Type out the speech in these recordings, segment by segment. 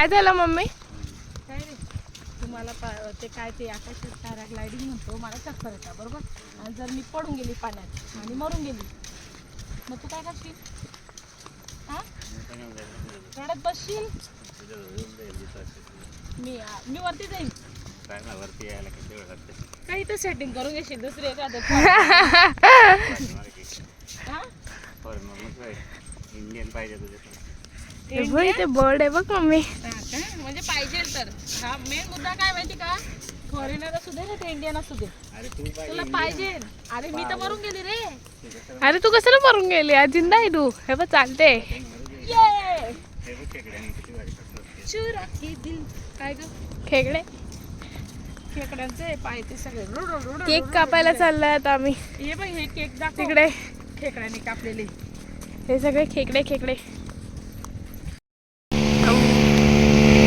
काय झालं मम्मी? काय रे तुम्हाला ते काय ते आकाशात पॅराग्लायडिंग म्हणतो, मला चक्कर येता बरोबर. आणि जर मी पडून गेली पाण्यात आणि मरून गेली मग तू काय करशील? हा रडत बसशील? मी वरती जाईल. वरती यायला किती वेळ लागते? काही तर सेटिंग करून घेशील दुसरी एखादं. इंडियन पाहिजे तुझे. ते बर्ड आहे बघ मम्मी. म्हणजे पाहिजे तर हा मेन मुद्दा काय माहिती का, फॉरेनर असू दे ना ते इंडियन असू दे, तुला पाहिजे. अरे मी तर मरून गेली रे. अरे तू कशाला मरून गेली? आज जिंदा आहे तू. हे बघ चालते. काय ग खेकडे खेकड्यांचे पाय ते सगळे केक कापायला चाललाय आता आम्ही. हे बघ हे केक दाखव तिकडे खेकड्याने कापलेले. हे सगळे खेकडे खेकडे.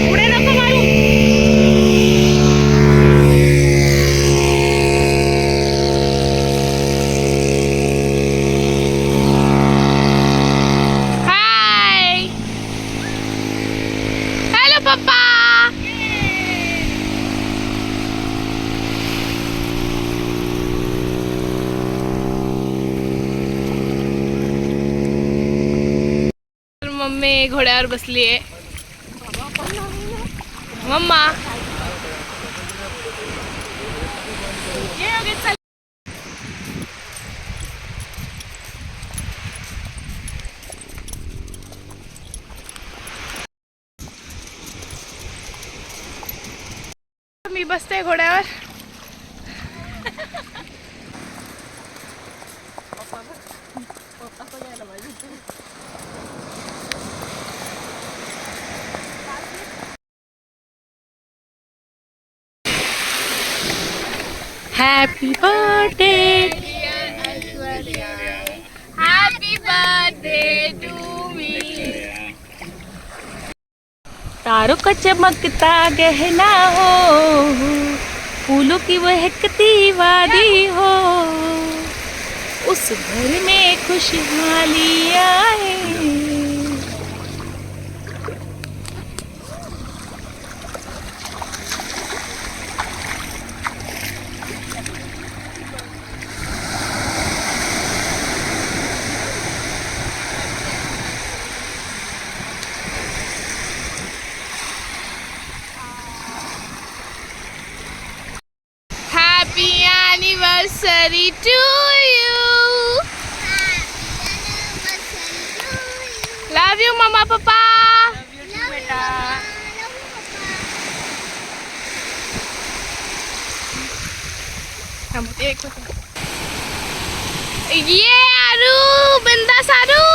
पुढे नको मारू. हाय हॅलो पप्पा. मम्मी घोड्यावर बसली आहे. मम्मा ये योगी चल. मी बसते घोड्यावर. Happy birthday, happy birthday to me. तारों का चमकता गहना हो, फूलों की महकती वादी हो, उस घर में खुशहाली आए. Happy anniversary to you. Love you, Mama, Papa. बेटा ये आरू, बिंदास आरू.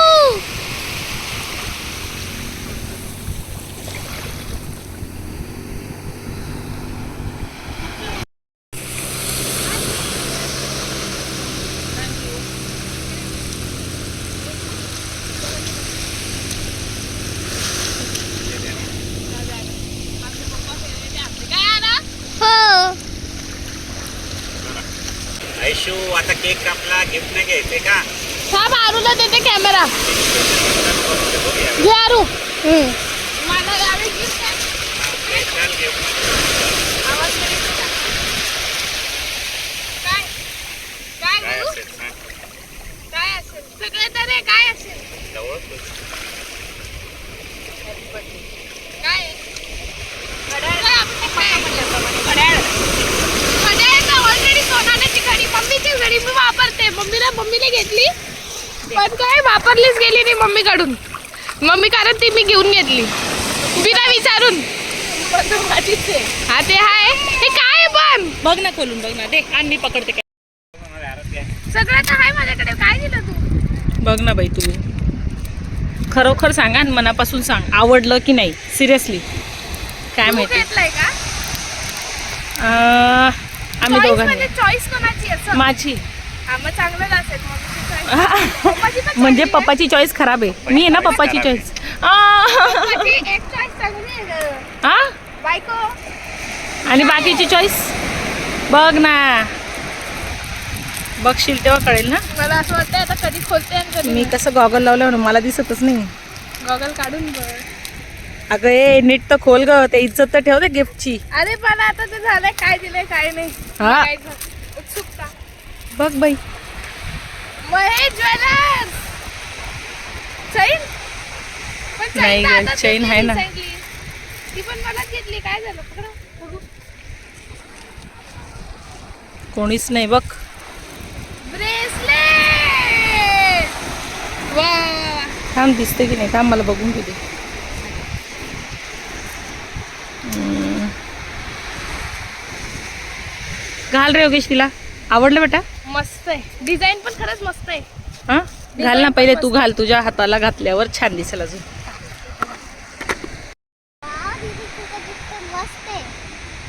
ऐशू आता केक कापला, गिफ्ट नाही घ्यायचे का? थांब आरूला देते कॅमेरा. घे आरू. मला गावी गिफ्ट आहे. चल गिफ्ट. आवाज नाही येत का? काय काय काय बोलू? असेल सांग. काय असेल सगळे तर रे काय असेल? जवळ तू. काय आहे? घड्याळ. घड्याळ. घड्याळ ऑलरेडी सोनाण्याची घडी, मम्मीची घडी मी वापरते. मम्मीने घेतली पण काय वापरलीच गेली नाही मम्मीकडून. मम्मी कारण ती मी घेऊन घेतली बिना विचारून. माझीच आहे. हा ते आहे. हे काय पण बघ ना खोलून बघ ना. दे आणि मी पकडते. सगळं तर आहे माझ्याकडे. काय दिलं तू? बघ ना बाई तू खरोखर सांग आणि मनापासून सांग, आवडलं की नाही? सिरियसली काय तू माहिती. घेतलंय का? आम्ही Choice दोघांनी. म्हणजे चॉईस कोणाची असं? माझी. हा मग चांगलंच असेल. पप्पाची पण म्हणजे चांगली आहे. पप्पाची चॉईस खराब आहे. मी आहे ना पप्पाची चॉईस. पप्पाची एक चॉईस चांगली आहे गं. हा बायको. आणि बाकीची चॉईस बघ ना. बघशील तेव्हा कळेल ना. मला असं वाटतं आता कधी खोलते आणि कधी मी कसं गॉगल लावलं म्हणून मला दिसतच नाही. गॉगल काढून बघ. अगं ए नीट तर खोल ग, ते इज्जत तर ठेव दे गिफ्टची. अरे पण आता ते झालंय, काय दिलंय काय नाही. हा. बघायचं. उत्सुकता. बघ बाई. महेश ज्वेलर्स. चैन पण नाही चैन ग, आता चैन आहे ना. recently. ती पण मलाच घेतली. काय झालं पकडा, बघू. कोणीच नाही बघ. ब्रेसलेट. वा थांब, दिसते की नाही, थांब मला बघून घेऊ दे. घाल रे योगेश, तिला आवडलं बेटा. मस्त आहे. डिझाईन पण खरंच मस्त आहे. हा घाल ना, पहिले तू घाल, तुझ्या हाताला घातल्यावर छान दिसेल अजून.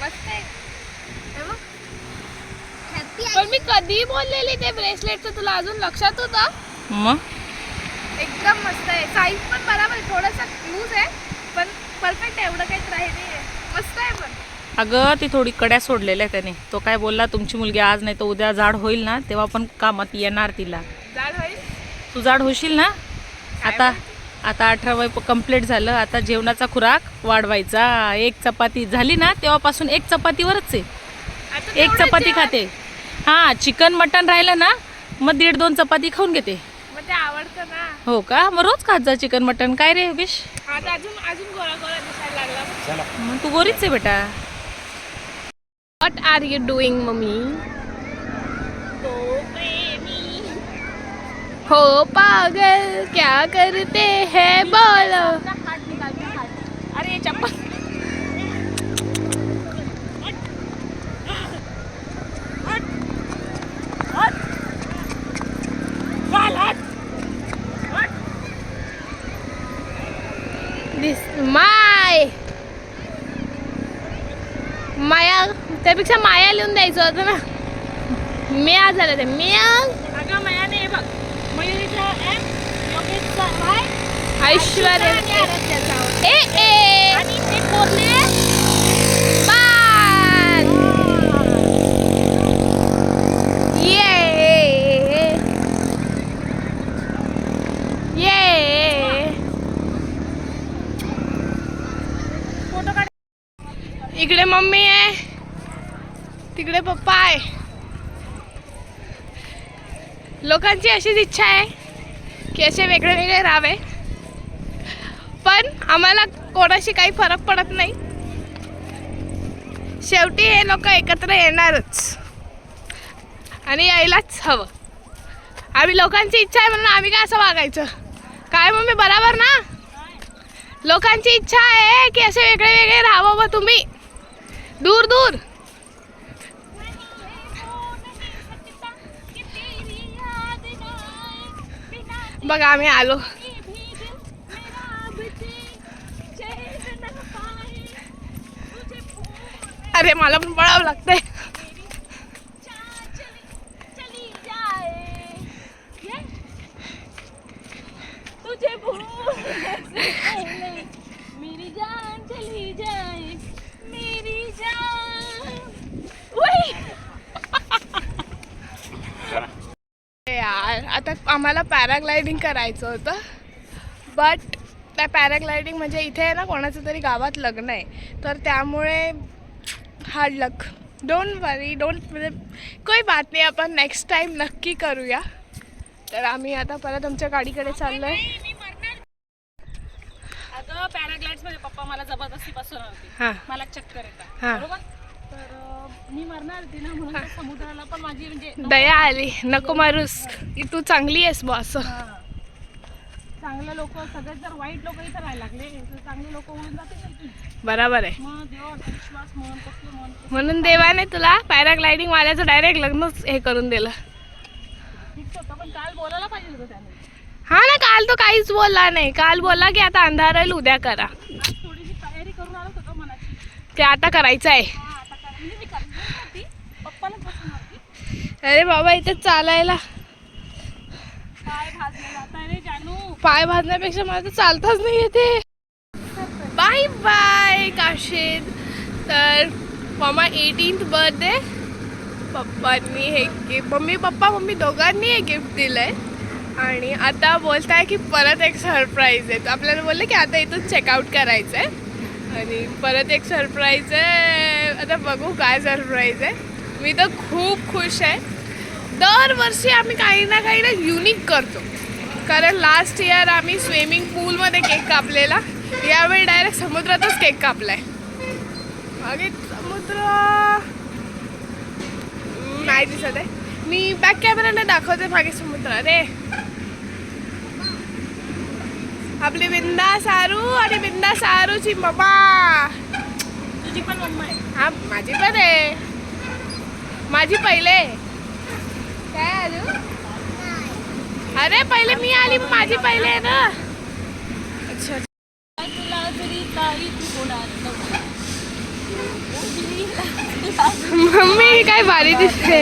मस्त आहे. हे बघ. पण मी कधी बोललेली ते ब्रेसलेटचं, तुला अजून लक्षात होतं? मग एकदम मस्त आहे. साईज पण बरोबर आहे. थोडासा लूज आहे पण परफेक्ट आहे. एवढं काही राही नाही आहे. मस्त आहे पण. अगं ती थोडी कड्या सोडलेल्या आहे त्याने. तो काय बोलला, तुमची मुलगी आज नाही तर उद्या जाड होईल ना, तेव्हा पण कामात येणार तिला. जाड होईल. तू जाड होशील ना. आता 18 वय कंप्लीट झालं. आता जेवणाचा खुराक वाढवायचा. एक चपाती झाली ना, तेव्हापासून एक चपातीवरच आहे. आता एक तेवढंच चपाती जेवण. खाते. हां, चिकन मटन राहिलं ना, मग 1.5-2 चपाती खाऊन घेते. मग ते आवडतं ना. हो का, मग रोज खात जा चिकन मटन. काय रे योगेश, आता अजून गोरा गोरा दिसायला लागला. चला. मग तू गोरीच आहे बेटा. What are you doing, mummy? हो पागल क्या करते हैं बोलो. अरे चप्पल. दिस माया, त्यापेक्षा माया लिहून द्यायचं होतं ना. म्या झालं ते म्या. अगं मयाने हे बघ, मयुरीचा M, योगेशचा Y, ऐश्वर्या ए ए आणि ते कोरले बाण. ये ये. फोटो काढ. इकडे मम्मी आहे, तिकडे पप्पा आहे. लोकांची अशीच इच्छा आहे की असे वेगळे वेगळे राहावे, पण आम्हाला कोणाशी काही फरक पडत नाही. शेवटी हे लोक एकत्र येणारच आणि यायलाच हवं. आम्ही लोकांची इच्छा आहे म्हणून आम्ही काय असं वागायचं काय मम्मी, बरोबर ना? लोकांची इच्छा आहे की असे वेगळे वेगळे राहावं व तुम्ही दूर दूर. बघा आम्ही आलो. अरे मला पण पळावं लागतंय. तुझे मेरी जान चली जाए, मेरी जान. यार आता आम्हाला पॅराग्लायडिंग करायचं होतं, बट त्या पॅराग्लायडिंग म्हणजे इथे आहे ना कोणाचं तरी गावात लग्न आहे, तर त्यामुळे हार्ड लक. डोंट वरी, म्हणजे कोई बात नाही, आपण नेक्स्ट टाईम नक्की करूया. तर आम्ही आता परत आमच्या गाडीकडे चाललो आहे. अगं पॅराग्लाइड्स मध्ये पप्पा मला जबरदस्ती बसवणार होते. हां मला चक्कर येतात हां. बरोबर, तर मी मरणार होती ना, म्हणून त्या समुद्राला पण माझी म्हणजे दया आली, नको मारूस, तू चांगली आहेस बॉ असं. चांगले लोक सगळे जर वाईट लोक इथे राहायला लागले तर चांगले लोक होऊन जाते. बरोबर आहे. मग देवाचा विश्वास म्हणून कसले म्हणून देवाने तुला पॅराग्लायडिंग वाल्याचं डायरेक्ट लग्नच हे करून दिलं. फिक्स होतं, पण काल बोलायला पाहिजे होतं त्याने. हा ना, काल तो काहीच बोलला नाही. काल बोलला की आता अंधार राहील, उद्या करा. आज थोडीशी तयारी करून आलो होतो मनाची. ते आता करायचं आहे. हा आता करा, म्हणजे मी करणार होती, पप्पाला बसवणार होती. अरे बाबा इथे चालायला पाय भाजले जात रे जानू. पाय भाजण्यापेक्षा मला तर चालताच नाही येते. Bye bye Kashid. तर मामा 18th बर्थडे, पप्पांनी हे गिफ्ट, मम्मी दोघांनी हे गिफ्ट दिलंय. आणि आता बोलताय की परत एक सरप्राईज आहे. आपल्याला बोलले की आता इथून चेकआउट करायचं आहे आणि परत एक सरप्राईज आहे. आता बघू काय सरप्राईज आहे. मी तर खूप खुश आहे. दरवर्षी आम्ही काही ना युनिक करतो. कारण लास्ट इयर आम्ही स्विमिंग पूलमध्ये केक कापलेला, यावेळी डायरेक्ट समुद्रातच केक कापलाय. मागे समुद्र नाही दिसत आहे. मी बॅक कॅमेराने दाखवते मागे समुद्र. अरे आपली बिंदा सारू आणि बिंदा सारूची मम्मा. तुझी पण मम्मा आहे. हा माझी पण आहे. माझी पहिले काय आलू. अरे पहिले मी आली, माझी पहिले आहे ना. अच्छा तुला तरी काही तू होणार मम्मी ही काय भारी दिसते.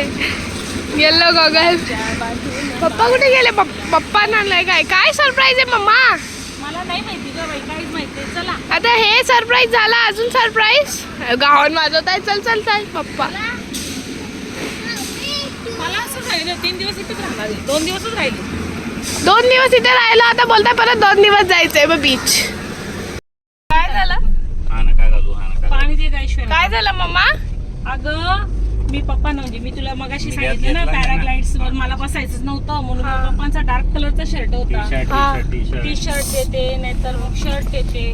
Yellow goggle. पप्पा कुठे गेले? पप्पा आणलाय काय? काय सरप्राईज आहे मम्मा? मला नाही माहिती ग बाई, काहीच माहिती नाही. चला आता हे सरप्राईज झाला, अजून सरप्राईज. गावन वाजवताय. चल चल चल पप्पा. मला असं राहिलं 3 दिवस इथेच राहणार. 2 दिवसच राहिले. 2 दिवस इथे राहिलो, आता बोलताय परत 2 दिवस जायचंय मग बीच. काय झालं? हा ना काय घालू, हा ना काय पाणी दे ऐश्वर्या. काय झालं मम्मा? अगं मी पप्पांना म्हणजे मी तुला मगाशी मी सांगितलं ना घेतला नाही ना. पॅराग्लाइड्स वर मला बसायचंच नव्हतं म्हणून हा. पप्पांचा डार्क कलरचा शर्ट होता. हा. टी शर्ट देते नाहीतर मग शर्ट देते.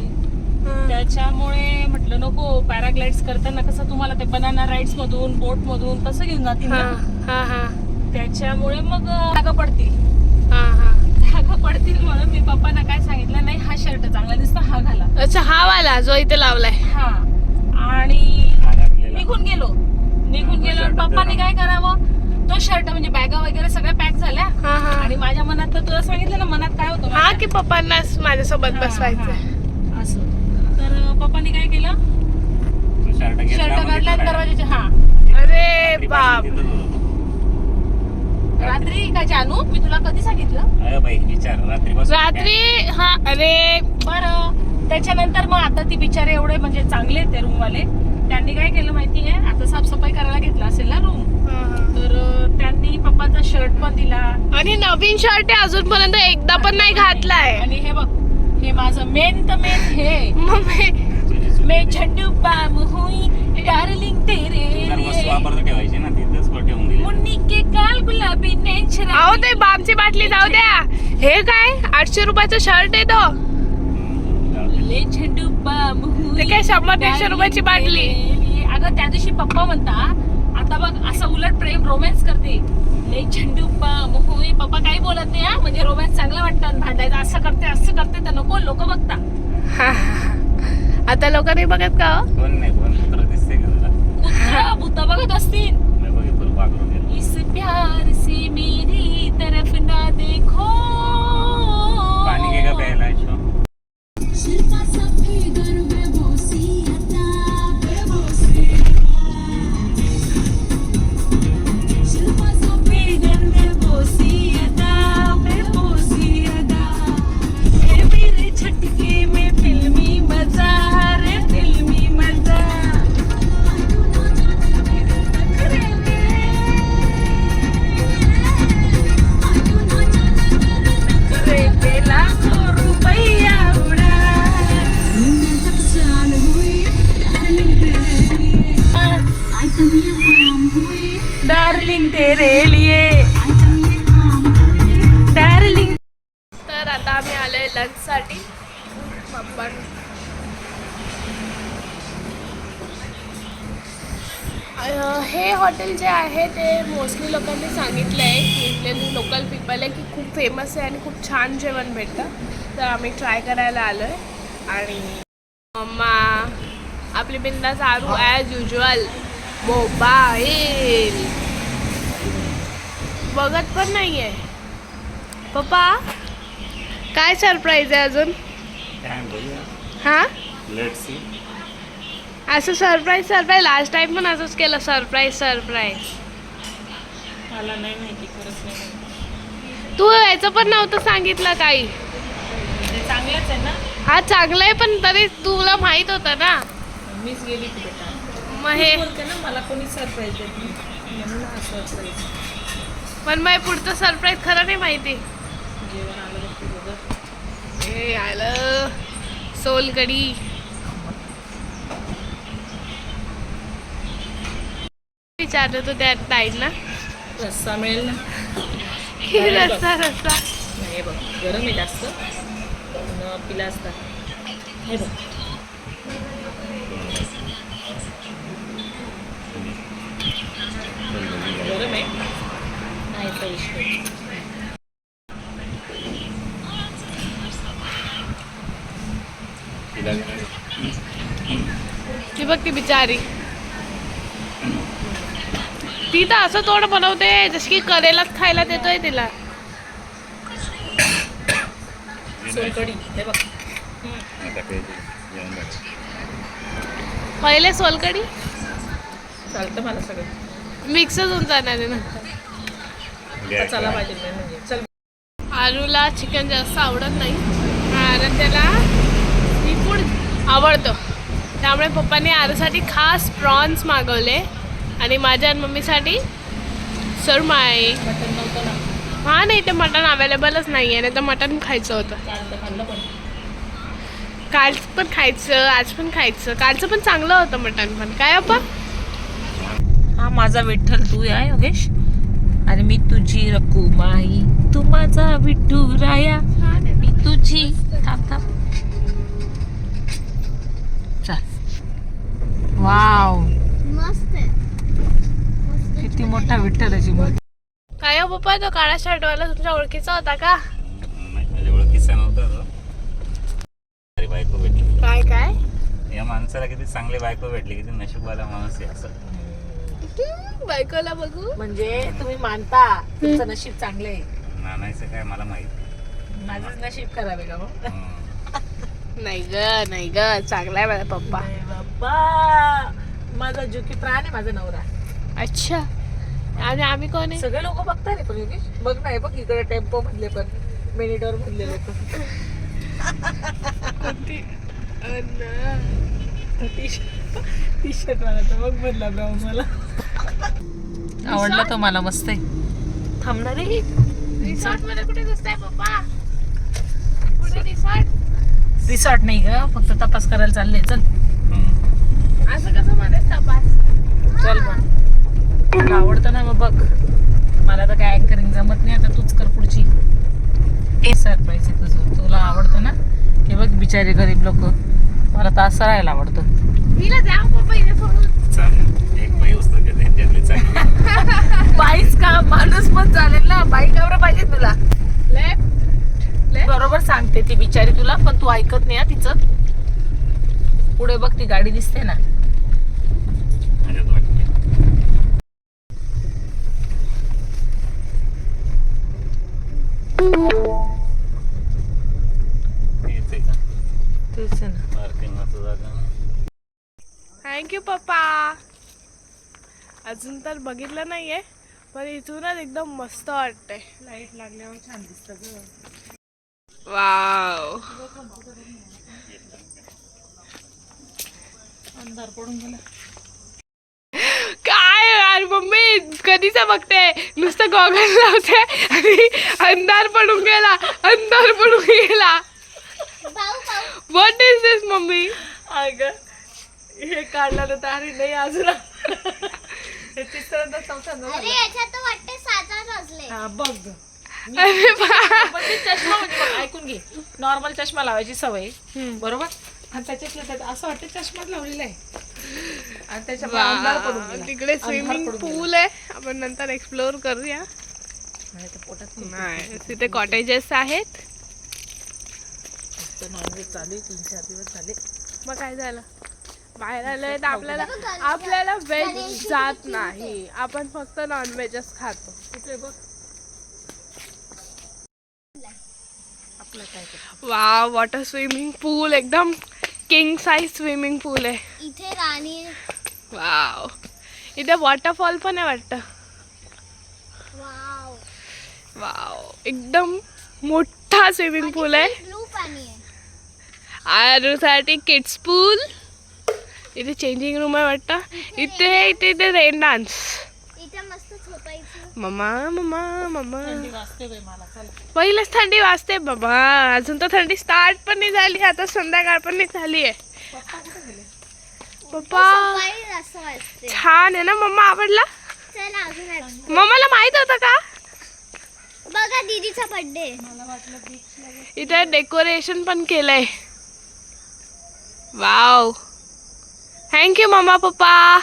त्याच्यामुळे म्हटलं नको, पॅराग्लाइड्स करताना कसं तुम्हाला ते बनाना राईड्स मधून बोट मधून कसं घेऊन जातील हा ना, हा हा त्याच्यामुळे मग जागा पडतील. हा हा. जागा पडतील म्हणून मी पप्पांना काय सांगितलं, नाही हा शर्ट चांगला दिसतो, हा घाला. अच्छा हा वाला जो इथे लावलाय. हा आणि आपल्याला निघून गेलो shirt पप्पांनी देणार. काय करावं, तो शर्ट म्हणजे बॅगा वगैरे सगळ्या पॅक झाल्या. हा हा आणि माझ्या मनात तर तुला सांगितलं ना, मनात काय होतं हा माझ्या? की पप्पांना माझ्यासोबत हा, बसवायचं. हा. असं तर पप्पांनी काय केलं, शर्ट घेतला शर्ट मग काढला तिथं दरवाजाचे. हा अरे बाप. तिथंच होतो. रात्री का जानू, मी तुला कधी सांगितलं? अरे बाई विचार रात्रीपासून रात्री. हा अरे बरं त्याच्यानंतर मग आता ती बिचारे एवढे म्हणजे चांगले ते रूमवाले, त्यांनी काय केलं माहितीये, आता साफसफाई करायला घेतला असेल ना रूम, हा, हा. तर त्यांनी पप्पाचा शर्ट पण दिला. आणि नवीन शर्ट आहे, अजूनपर्यंत एकदा पण नाही घातलाय. आणि हे बघ, हे माझं मेन तर मेन हे मम्मी मैं झंडू बाम हुई डार्लिंग तेरे जर वस्तू लिए, वापरता ठेवायची ना तिथंच ठेवून दिली. मुन्नी के काल गुलाबी नेंचरा. अहो ते बामची बाटली जाऊ द्या. हे काय 800 रुपयाचं शर्ट आहे तो. ले झंडू बाम हुई. ते काय 100-150 रुपयाची बाटली. अगं त्या दिवशी पप्पा म्हणता, आता बघ असं उलट प्रेम रोमॅन्स करते. ले झंडू बाम हुई. पप्पा काही बोलत नाही हा, म्हणजे रोमॅन्स चांगला वाटतं. भांडायचं असं करते तर नको, लोक बघता. हा, हा. आता लोक नाही बघत का हो? कोण नाही, कोण कुत्र दिसते का तुला? कुत्रा भूता बघत असतील. मी बघितलं पाकरून गेलो. इस प्यार से मेरी तरफ ना देखो. पाणी घे का प्यायला ऐशो? छटके में फिल्मी मजा रे, फिल्मी मजा. लाखो रुपया उड़ा. डार्लिंग तेरे लिए, डार्लिंग. तर आता आम्ही आलोय लंचसाठी. हे हॉटेल जे आहे ते मोस्टली लोकांनी सांगितलं आहे की इथले लोकल पीपल आहे की खूप फेमस आहे आणि खूप छान जेवण भेटतं. तर आम्ही ट्राय करायला आलो आहे. आणि मम्मा आपली बिंदा चारू ॲज युजल मोबाईल बघत पण नाही आहे. पप्पा काय सरप्राईज आहे अजून? काय बघूया. हां लेट्स सी. असं सरप्राईज लास्ट टाइम पण असंच केलं. सरप्राईज मला नाही माहिती, खरंच नाही माहिती. तू याचं पण नव्हतं सांगितलं काही. ते चांगलंच आहे ना. हा चांगलं आहे पण तरी तुला माहित होतं ना. मीच गेली की बेटा. मग हे बोलते ना, मला कोणी सरप्राईज देत नाही म्हणून हा सरप्राईज. पण मग पुढचं सरप्राईज खरं नाही माहिती. जेवण आलं बघ तुझं. हे आलं सोलकढी. विचारलं तो त्या ताईंना रस्सा मिळेल ना? की रस्सा रस्सा. नाही बघ गरम आहे जास्त पण पिला असता. हे बघ गरम आहे नाही तर विषय. तिला ती बघ ती बिचारी, ती तर असं तोंड बनवते जशी की करेलाच खायला देतोय तिला. सोलकढी हे बघ. आता काही जेवण झालं. पहिले सोलकढी चालतं मला सगळं. मिक्सच होऊन जाणार आहे ना. चला पाहिजे नाही म्हणजे चल. आरूला चिकन जास्त आवडत नाही आणि त्याला सी फूड आवडतं, त्यामुळे पप्पाने आरूसाठी खास प्रॉन्स मागवले आणि माझ्या आणि मम्मीसाठी सुरमई. मटण नव्हतं ना हा नाही, ते मटण अवेलेबलच नाही आहे, नाही तर मटण खायचं होतं. खाल्लं पण. काल पण खायचं, आज पण खायचं. कालचं पण चांगलं होतं मटण पण. काय अप्पा? हा माझा विठ्ठल तू आहे योगेश आणि मी तुझी रकुमाई. तू माझा विठ्ठू राया मी तुझी. थांब थांब. चल. वाव मस्त आहे. किती मोठा विठ्ठलाची मूर्ती. काय हो पप्पा, तो काळा शर्टवाला तुमच्या ओळखीचा होता का? नाही माझ्या ओळखीचा नव्हता तो. अरे बायको भेटली. काय काय या माणसाला किती चांगली बायको भेटली, किती नशीबवाला माणूस आहे असं. बायकोला बघू. म्हणजे तुम्ही मानता तुमचं नशीब चांगलं आहे. नानायचं काय मला माहित. माझंच नशीब खराब आहे का मग? नाही ग नाही ग, चांगला आहे माझा पप्पा. अरे बाप्पा माझा जुकी प्राण आहे माझा नवरा. अच्छा, आणि आम्ही कोण आहे? सगळे लोक बघतात रे पण योगेश बघ नाही बघ इकडे टेम्पो मधले पण मिनिटवर मधले लोक. टी शर्ट मला तर बघ बदला ब्राऊन मला आवडला तो मला मस्त आहे. थांबणार रे रिसॉर्ट मध्ये कुठे दिसताय पप्पा? कुठे रिसॉर्ट? रिसॉर्ट नाही ग, फक्त तपास करायला चालले. चल असं कसं मध्ये तपास? चल मग तुला आवडतं ना मग बघ. मला तर काय अँकरिंग जमत नाही, आता तूच कर पुढची. सरप्राईज आहे तुझं, तुला आवडतं ना. हे बघ बिचारे गरीब लोक, मला तर असं राहायला आवडतं. हिला द्या पप्पा इथे सोडून. चालेल, एक बाई वस्तू घेते त्यांच्यातली चांगली. बाईच का माणूस पण चालेल ना. बाई का पाहिजे तुला? लेफ्ट बरोबर सांगते ती बिचारी तुला, पण तू ऐकत नाही हा तिचं. पुढे बघ ती गाडी दिसते ना. माझ्यात वाटते. हेच आहे का तेच आहे ना. पार्किंगचं जागा? थँक्यू पप्पा. अजून तर बघितलं नाहीये, पण इथूनच एकदम मस्त वाटतंय. लाईट लागल्यावर छान दिसतं ग. वाव, अंधार पडून गेला. काय यार मम्मी कधीच बघते, नुसतं गॉगल लावते आणि अंधार पडून गेला, अंधार पडून गेला. What is this mummy? अगं हे काढलं तर अरे नाही अजून हे तिसऱ्यांदा चौथ्यांदा झालं. हा, बघ ग. अरे पण ते चष्मा म्हणजे बघ, ऐकून घे. नॉर्मल चष्मा लावायची सवय बरोबर, आणि त्याच्यातलं त्यात असं वाटतं चष्माच लावलेला आहे आणि त्याच्यामुळे अंधार पडून गेला. तिकडे अंधार स्विमिंग पडून गेला. पूल आहे, आपण नंतर एक्सप्लोर करूया. नाही तर पोटात नाही, तिथे कॉटेजेस आहेत. नॉनव्हेज चालू आहे 3-4 दिवस झाले. मग काय झालं, बाहेर आलोय तर आपल्याला व्हेज जात नाही, आपण फक्त नॉनव्हेजच खातो. कुठे बघ आपलं काय करतो. वाव, वॉटर स्विमिंग पूल एकदम किंग साइज स्विमिंग पूल आहे इथे राणी. वाव. इथे वॉटरफॉल पण आहे वाटतं. वाव, वाव, एकदम मोठा स्विमिंग पूल आहे. ब्लू पाणी आहे. आरूसाठी किड्स पूल. इथे चेंजिंग रूम आहे वाटतं. इथे रेन डान्स. इथे मस्त झोपायचं. मम्मा मम्मा मम्मा थंडी वाजते बाई मला. चला पहिलेच थंडी वाजते बाबा. अजून तर थंडी स्टार्ट पण नाही झाली. आता संध्याकाळ पण नाही झाली आहे. पप्पा कुठे गेले? पप्पा छान आहे ना. मम्मा आवडला. मम्माला माहित होतं का? बघा दीदीचा बर्थडे. मला वाटलं बीचला गेले. इथे डेकोरेशन पण केलंय. वाव. थँक्यू मम्मा पप्पा.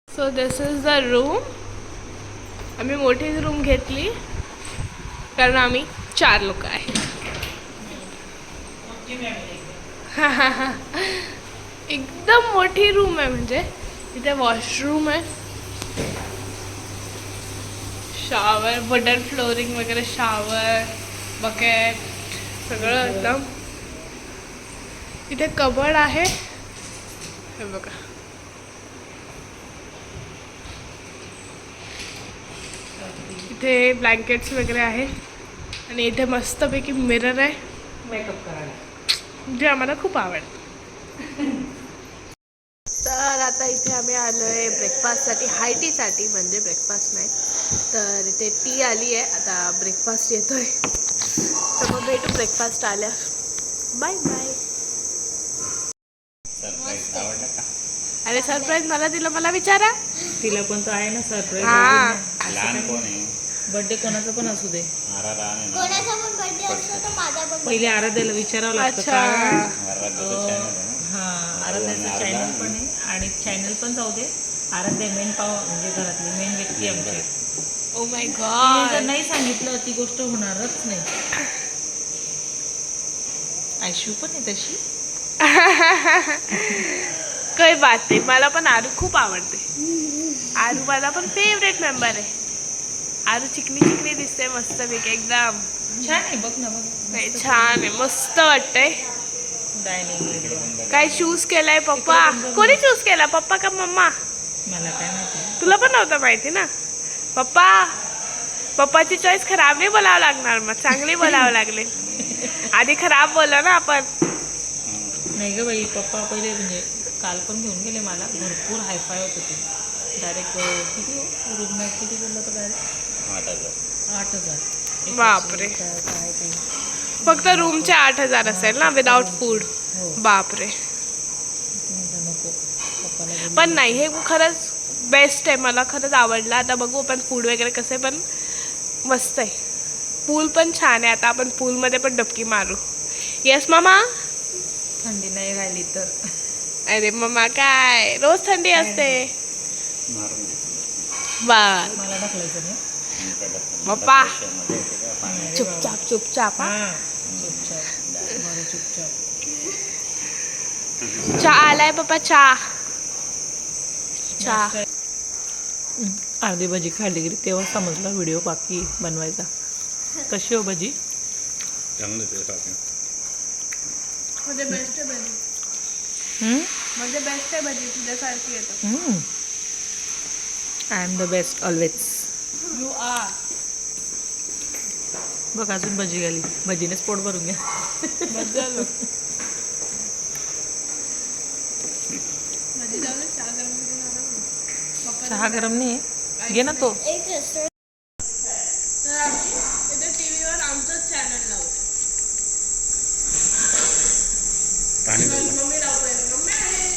So this is the room. आम्ही मोठीच रूम घेतली कारण आम्ही 4 लोक आहे. एकदम मोठी रूम आहे. म्हणजे इथे वॉशरूम आहे, शॉवर, वुडन फ्लोरिंग वगैरे, शॉवर, बकेट सगळं एकदम. इथे कबर्ड आहे. हे बघा. इथे ब्लँकेट्स वगैरे आहे आणि इथे मस्तपैकी मिरर आहे मेकअप करायला. जे आम्हाला खूप आवडतं. तर आता इथे आम्ही आलो आहे ब्रेकफास्टसाठी, हाय टीसाठी. म्हणजे ब्रेकफास्ट नाही तर इथे टी आली आहे. आता ब्रेकफास्ट येतोय. तर मग भेटू ब्रेकफास्ट आल्या. Bye bye. सरप्राईज आवडला का? अरे सरप्राईज मला दिलं. मला विचारा. तिला पण तर आहे ना सरप्राईज. हा लहान कोण आहे? बर्थडे कोणाचा पण असू दे. आरा लहान आहे ना. कोणाचा पण बर्थडे असतो तर माझा पण. पहिले आराध्याला विचारावं लागतं. अच्छा. कारण आराध्याचं channel आहे ना. हा आराध्याचं चॅनल पण आहे आणि चॅनल पण जाऊ दे. आराध्या मेन म्हणजे घरातली मेन व्यक्ती आमची. ओ माय तिने गॉड. जर नाही सांगितलं ती गोष्ट होणारच नाही. आयशू पण आहे तशी. काही बात नाही. मला पण आरू खूप आवडते. आरू माझा पण फेवरेट मेंबर आहे. आरू चिकनी चिकनी दिसते मस्तपैकी एकदम. छान आहे. बघ ना बघ. नाही छान आहे. मस्त वाटतंय. डायनिंग काय चूज केलाय पप्पा? कोणी चूज केला, पप्पा का मम्मा? मला काय माहिती. तुला पण नव्हतं माहिती ना. पप्पा पप्पाची चॉईस खराब नाही बोलावं लागणार. मग चांगली बोलावं लागले. आधी खराब बोललो ना आपण. नाही ग बाई. पप्पा पहिले म्हणजे काल पण घेऊन गेले मला. भरपूर हायफाय होतं ते. डायरेक्ट किती रूम नाईट किती बोललं तर डायरेक्ट 8,000. बापरे. काय ते फक्त रूमचे 8,000 असेल ना विदाउट फूड. हो. बापरे. म्हटलं नको पप्पाला बोलू. पण नाही हे खरंच बेस्ट आहे. मला खरंच आवडलं. आता बघू आपण फूड वगैरे कसे पण मस्त आहे. पूल पण छान आहे. आता आपण पूलमध्ये पण डबकी मारू. येस मामा. थंडी नाही राहिली तर. अरे मम्मा काय रोज थंडी असते. मारून दे. बस मला ढकलायचं नाही. पप्पा मध्ये येते का पाणी? चुपचाप चुपचाप. हा. हां चुपचाप. बरं चुपचाप. चहा आलाय पप्पा. चहा चहा. अर्धी भजी खाल्ली गेली तेव्हा समजला व्हिडिओ बाकी बनवायचा. कशी हो भजी? चांगलं ते सारखं. म्हणजे बेस्ट आहे भजी. म्हणजे बेस्ट आहे भजी. तुझ्यासारखी येतं. I am the best always. You are. बघ अजून भजी आली. भजीनेच पोट भरून घ्या. भजी जाऊ दे. चहा गरम करून आणा मग. चहा गरम नाही आहे. घे ना तो. एक रेस्टॉरंट. तर आम्ही इथे टीव्हीवर आमचंच चॅनल लावतो. पाणी दे. मम्मी लावतोय. मम्मी आहे.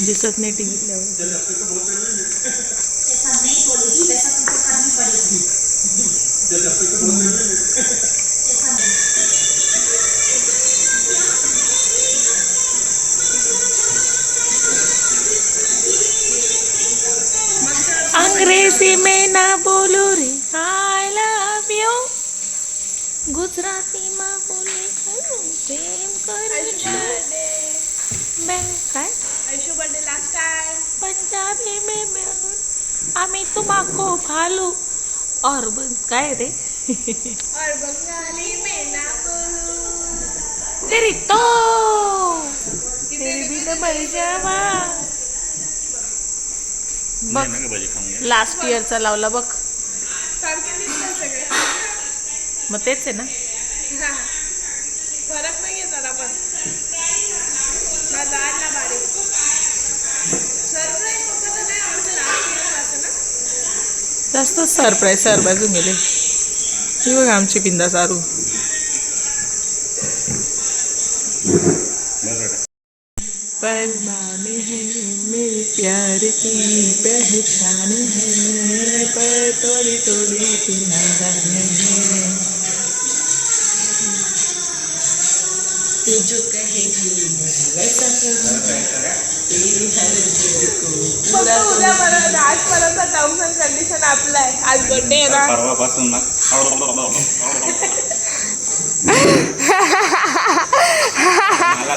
दिसत नाही टी व्ही. अंग्रेजी में ना बोलो रे आई लव यू. गुजराती में बोले प्रेम कर. काय Aishu birthday last time. Punjabi में बोलून आम्ही तुम्हाको घालू और काय आहे ते और बंगाली में ना बोलू तेरी तो तेरी बिन मर जावा बघ नाही ना भाजी खाऊन घ्या. लास्ट इयरचा लावला बघ सारखे दिसतात सगळे मग तेच आहे ना हा. फरक नाही येतात आपण ना जाड ना बारीक सरप्राईज फक्त तर नाही आवडतं लास्ट असं ना जास्त सरप्राईज होऊन गेले ही बघ आमची पिंदा सारू परमाने है मेरे प्यार की पहचान है पर थोड़ी थोड़ी सी नादान है तू जो कहेगी वैसा करूँगा तेरी हर जिद को पूरा फक्त उद्यापर्यंत आजपर्यंत टर्म्स अँड कंडिशन आपलं आहे आज बर्थडे आहे ना परवापासून ना मला